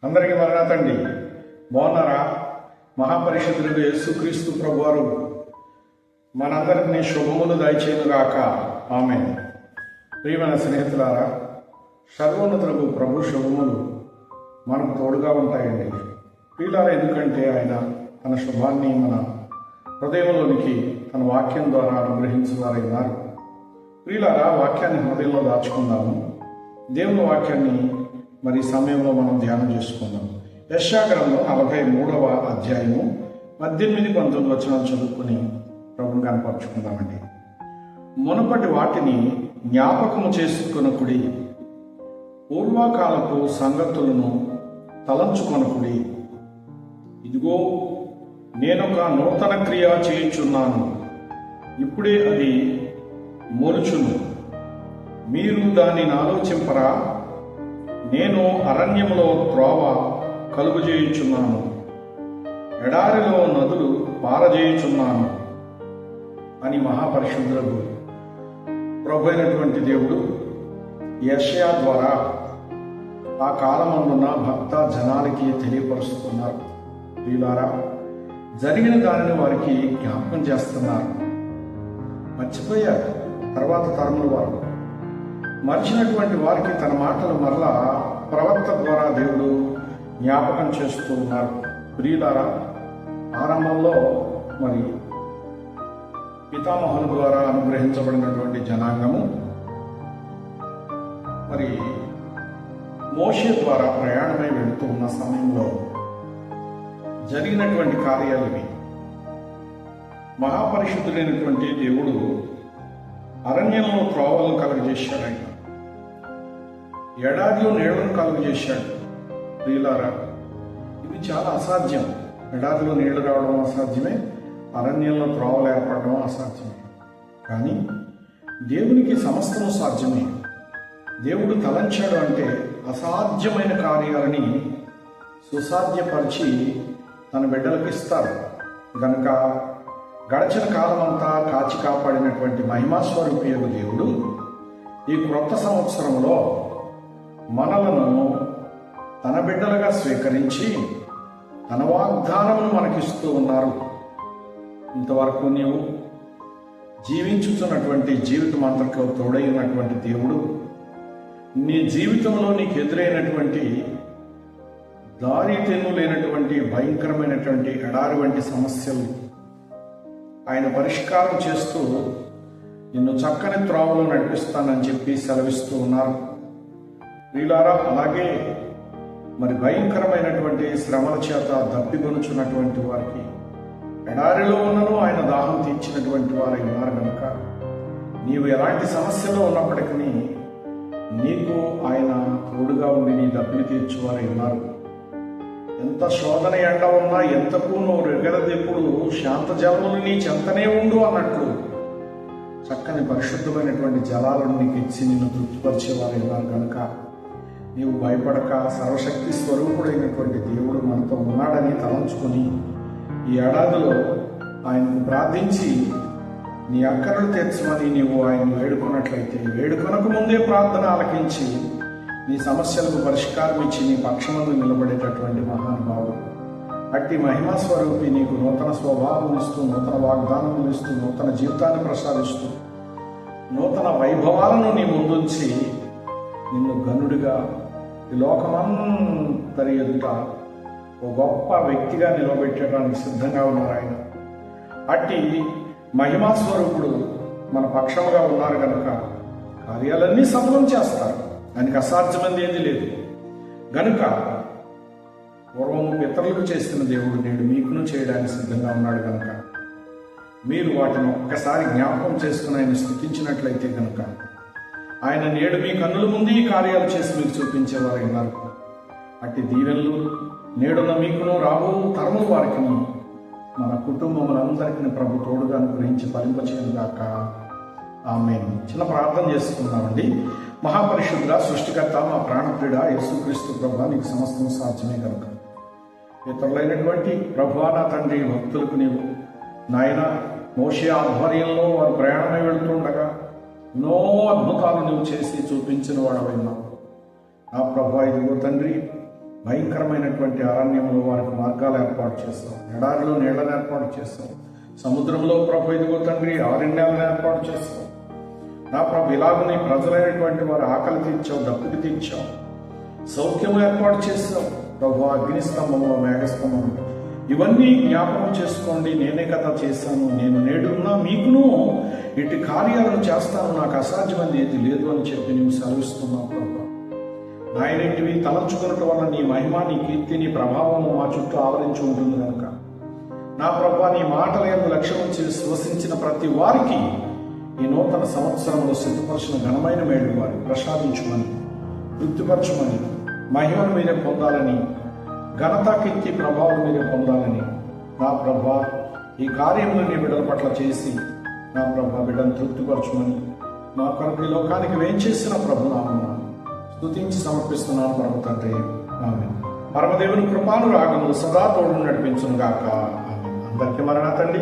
అందరికీ మరణాతండి. బాగున్నారా? మహాపరిషత్తులకు యేసుక్రీస్తు ప్రభువారు మనందరికీ శుభములు దయచేయుగాక. ఆమేన్. ప్రియమైన స్నేహితులారా, సర్వోన్నతులకు ప్రభు శుభములు మనకు తోడుగా ఉంటాయండి. ప్రియులారా, ఎందుకంటే ఆయన తన శుభాన్ని మన హృదయంలోనికి తన వాక్యం ద్వారా అనుగ్రహించేవారైనారు. ప్రియులారా, వాక్యాన్ని హృదయంలో దాచుకుందాము. దేవుని వాక్యాన్ని మరి సమయంలో మనం ధ్యానం చేసుకుందాం. యెషయా గ్రంథం 43వ అధ్యాయము 18-19 వచనాలు చదువుకుని ప్రభుని కనపరుచుకుందామండి. మునుపటి వాటిని జ్ఞాపకము చేసుకొనకుడి, పూర్వకాలపు సంగతులను తలంచుకొనకుడి. ఇదిగో, నేనొక నూతన క్రియ చేయుచున్నాను, ఇప్పుడే అది మొలుచును, మీరు దానిని ఆలోచింపరా? నేను అరణ్యములో త్రోవ కలుగజేయుచున్నాను, ఎడారిలో నదులు పారజేయుచున్నాను అని మహాపరిశుద్ధులకు ప్రభు అయినటువంటి దేవుడు యెషయా ద్వారా ఆ కాలమందున్న భక్త జనాలకి తెలియపరుస్తున్నారు. వీళ్ళారా, జరిగిన దానిని వారికి జ్ఞాపకం చేస్తున్నారు. మర్చిపోయారు తర్వాత తరముల వారు. మర్చినటువంటి వారికి తన మాటలు మరలా ప్రవక్త ద్వారా దేవుడు జ్ఞాపకం చేస్తూ ఉన్నారు. ప్రియులారా, ఆరంభంలో మరి పితామహుల ద్వారా అనుగ్రహించబడినటువంటి జనాంగము మరి మోషే ద్వారా ప్రయాణమై వెళుతూ ఉన్న సమయంలో జరిగినటువంటి కార్యాలు ఇవి. మహాపరిశుద్ధుడైనటువంటి దేవుడు అరణ్యంలో త్రోవలను కలుగజేశాడు, ఆయన ఎడారిలో నీళ్లను కలుగజేశాడు. ప్రియులారా, ఇది చాలా అసాధ్యం. ఎడారిలో నీళ్లు రావడం అసాధ్యమే, అరణ్యంలో త్రోవలు ఏర్పడడం అసాధ్యమే. కానీ దేవునికి సమస్తము సాధ్యమే. దేవుడు తలంచాడు అంటే అసాధ్యమైన కార్యాలని సుసాధ్యపరిచి తన బిడ్డలకు ఇస్తారు. గనుక గడచిన కాలమంతా కాచి కాపాడినటువంటి మహిమాస్వరూపియగు దేవుడు ఈ క్రొత్త సంవత్సరంలో మనలను తన బిడ్డలుగా స్వీకరించి తన వాగ్దానమును మనకిస్తూ ఉన్నారు. ఇంతవరకు నీవు జీవించుతున్నటువంటి జీవితం అంతకు తోడైనటువంటి దేవుడు నీ జీవితంలో నీకు ఎదురైనటువంటి దారి తెన్ను లేనటువంటి భయంకరమైనటువంటి ఎడారి వంటి సమస్యలు ఆయన పరిష్కారం చేస్తూ నిన్ను చక్కని త్రోవలో నడిపిస్తానని చెప్పి సెలవిస్తూ ఉన్నారు. వీళ్ళారా, అలాగే మరి భయంకరమైనటువంటి శ్రమల చేత దప్పిగొనుచున్నటువంటి వారికి ఎడారిలో ఉన్నను ఆయన దాహం తీర్చినటువంటి వారై ఉన్నారు. కనుక నీవు ఎలాంటి సమస్యలో ఉన్నప్పటికీ నీకు ఆయన తోడుగా ఉండి నీ దప్పిని తీర్చువారై ఉన్నారు. ఎంత శోధన ఎండ ఉన్నా ఎంతకు నువ్వు రెగలదెప్పుడు శాంత జలములు నీ చెంతనే ఉండు అన్నట్లు చక్కని పరిశుద్ధమైనటువంటి జలాలను నీకు ఇచ్చి నిన్ను తృప్తిపరిచేవారు ఉన్నారు. కనుక నీవు భయపడక సర్వశక్తి స్వరూపుడైనటువంటి దేవుడు మనతో ఉన్నాడని తలంచుకొని ఈ ఏడాదిలో ఆయనకు ప్రార్థించి నీ అక్కరలు తీర్చమని నీవు ఆయన వేడుకున్నట్లయితే వేడుకొనకు ముందే ప్రార్థన ఆలకించి నీ సమస్యలకు పరిష్కారం ఇచ్చి నీ పక్షమందు నిలబడేటటువంటి మహానుభావుడు అట్టి మహిమా స్వరూపి నీకు నూతన స్వభావం ఇస్తూ, నూతన వాగ్దానం ఇస్తూ, నూతన జీవితాన్ని ప్రసాదిస్తూ, నూతన వైభవాలను నీ ముందుంచి నిన్ను గనుడిగా ఈ లోకమంతరి ఎదుట ఒక గొప్ప వ్యక్తిగా నిలబెట్టడానికి సిద్ధంగా ఉన్నారు ఆయన. అట్టి మహిమా స్వరూపుడు మన పక్షముగా ఉన్నారు కనుక కార్యాలన్నీ సఫలం చేస్తారు. ఆయనకు అసాధ్యమైనది ఏది లేదు. గనుక పూర్వము పితరులకు చేసిన దేవుడు నేడు మీకును చేయడానికి సిద్ధంగా ఉన్నాడు. కనుక మీరు వాటిని ఒక్కసారి జ్ఞాపకం చేసుకుని ఆయన స్తుతించినట్లయితే కనుక ఆయన నేడు మీ కన్నుల ముందు ఈ కార్యాలు చేసి మీకు చూపించేవారు ఉన్నారు. అట్టి దీవెనలు నేడున్న మీకును రాబో తరముల వారికి మన కుటుంబములందరికీ ప్రభు తోడుగా అనుగ్రహించి ఫలింపచేయుగాక. ఆమేన్. చిన్న ప్రార్థన చేసుకున్నామండి. మహాపరిశుద్ధ సృష్టికర్త, మా ప్రాణప్రియుడ యేసుక్రీస్తు ప్రభువా, నీకు సమస్తం సాధ్యమే కనుక ఇతరులైనటువంటి ప్రభువా, నా తండ్రి భక్తులకు నీవు నాయన మోషే ఆధ్వర్యంలో వారు ప్రయాణమై వెళుతుండగా ఎన్నో అద్భుతాలు నువ్వు చేసి చూపించిన వాడవైనావు. నా ప్రభువా, ఇదిగో తండ్రి, భయంకరమైనటువంటి అరణ్యంలో వారికి మార్గాలు ఏర్పాటు చేస్తాం, ఎడారిలో నీళ్లను ఏర్పాటు చేస్తాం, సముద్రంలో ప్రభు ఇదిగో తండ్రి ఆరణ్యాలను ఏర్పాటు చేస్తాం. నా ప్రభు ఇలాగ నీ ప్రజలైనటువంటి వారి ఆకలి తీర్చావు, దప్పికి తీర్చావు, సౌఖ్యం ఏర్పాటు చేస్తావు ప్రభు. అగ్నిస్తంభము, మేఘస్తంభము ఇవన్నీ జ్ఞాపకం చేసుకోండి. నేనే కదా చేశాను, నేను నేడున్నా మీకును ఇటు కార్యాలను చేస్తాను, నాకు అసాధ్యమైనది ఏది లేదు అని చెప్పి నువ్వు సెలవిస్తున్నావు ప్రభు. నాయనంటివి తలంచుకున్నట్టు వల్ల నీ మహిమ, నీ కీర్తి, నీ ప్రభావము మా చుట్టూ ఆవరించి ఉంటుంది కనుక నా ప్రభు నీ మాటల యందు లక్ష్యం ఉంచి శ్వసించిన ప్రతి వారికి ఈ నూతన సంవత్సరంలో సిద్ధపరిచిన ఘనమైన మేలు వారి ప్రసాదించుమని, తృప్తిపరచుమని, మహిమను మీరే పొందాలని, ఘనత, కీర్తి, ప్రభావం మీరే పొందాలని నా ప్రభా ఈ కార్యములు నీ బిడ్డల పట్ల చేసి నా ప్రభా బిడ్డను తృప్తిపరచుమని నా కొరకు ఈ లోకానికి వేంచేసిన ప్రభునామమున స్తుతించి సమర్పిస్తున్నాను పరమ తండ్రి. ఆమేన్. పరమదేవుని కృపానురాగములు సదా తోడు నడిపించును గాక. ఆమేన్. అందరికీ మరణాతండి.